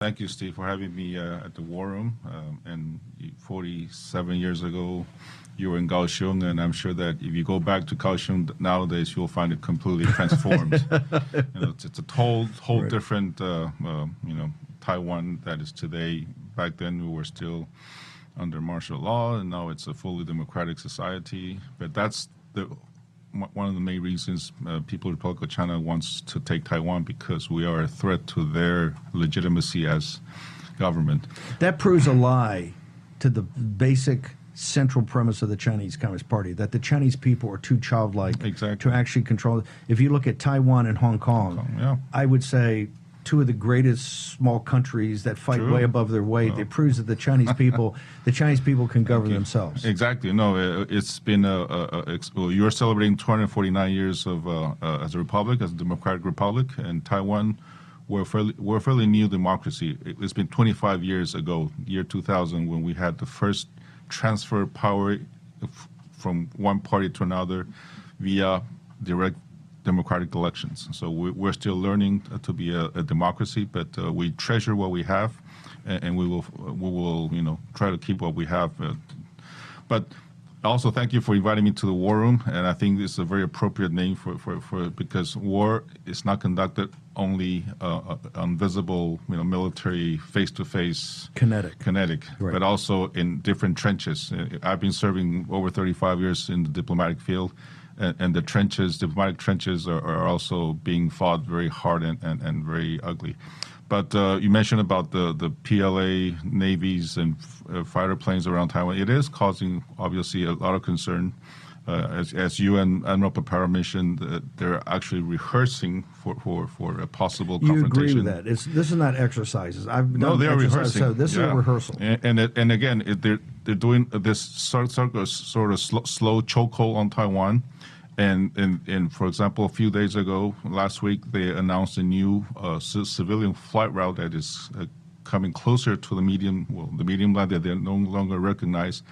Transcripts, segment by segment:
Thank you, Steve, for having me at the War Room. And 47 years ago, you were in Kaohsiung, and I'm sure that if you go back to Kaohsiung nowadays, you'll find it completely transformed. It's a whole right. different, Taiwan that is today. Back then, we were still under martial law, and now it's a fully democratic society. But that's one of the main reasons People's Republic of China wants to take Taiwan, because we are a threat to their legitimacy as government. That proves a lie to the basic central premise of the Chinese Communist Party, that the Chinese people are too childlike to actually control. If you look at Taiwan and Hong Kong, yeah. I would say two of the greatest small countries that fight way above their weight. It proves that the Chinese people can govern themselves. Exactly. No, it's been you're celebrating 249 years of as a republic, as a democratic republic, and Taiwan, we're a fairly new democracy. It's been 25 years ago, year 2000, when we had the first transfer of power from one party to another via direct democratic elections. So we're still learning to be a democracy, but we treasure what we have, and we will try to keep what we have. But also, thank you for inviting me to the War Room, and I think this is a very appropriate name for because war is not conducted only on visible, military, face-to-face, kinetic, right. But also in different trenches. I've been serving over 35 years in the diplomatic field, and the diplomatic trenches are also being fought very hard and very ugly. But you mentioned about the PLA navies and fighter planes around Taiwan. It is causing, obviously, a lot of concern. As you and Admiral Paparo mentioned, they're actually rehearsing for a possible confrontation. You agree with that? This is not exercises. No, they are rehearsing. So this is a rehearsal. And again, they're doing this sort of slow chokehold on Taiwan. And for example, a few days ago, last week, they announced a new civilian flight route that is coming closer to the medium line that they no longer recognize.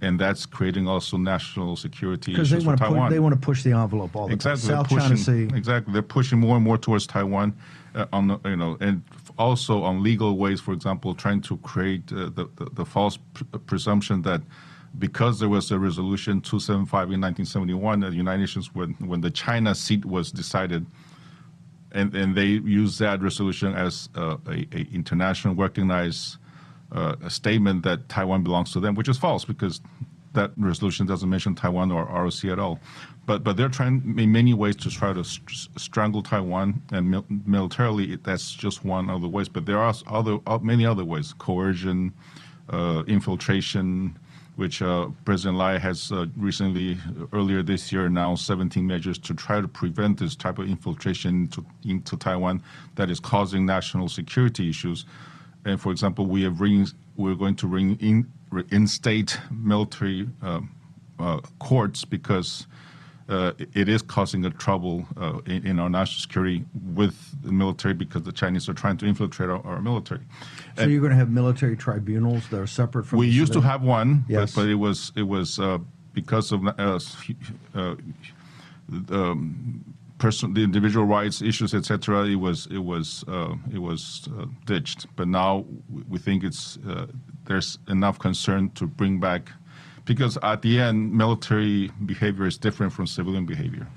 And that's creating also national security issues for Taiwan. They want to push the envelope all the time. South China Sea. Exactly. They're pushing more and more towards Taiwan, and also on legal ways, for example, trying to create the false presumption that because there was a resolution 275 in 1971 at the United Nations when the China seat was decided, and they used that resolution as a international recognized a statement that Taiwan belongs to them, which is false because that resolution doesn't mention Taiwan or ROC at all. But they're trying in many ways to try to strangle Taiwan, and militarily that's just one of the ways. But there are many other ways: coercion, infiltration, which President Lai has recently, earlier this year, announced 17 measures to try to prevent this type of infiltration into Taiwan that is causing national security issues. And for example, we're going to reinstate military courts because it is causing a trouble in our national security with the military, because the Chinese are trying to infiltrate our military. So you're going to have military tribunals that are separate from. We used to have one, yes. but it was because of the individual rights issues, etc. It was ditched. But now we think there's enough concern to bring back, because at the end, military behavior is different from civilian behavior.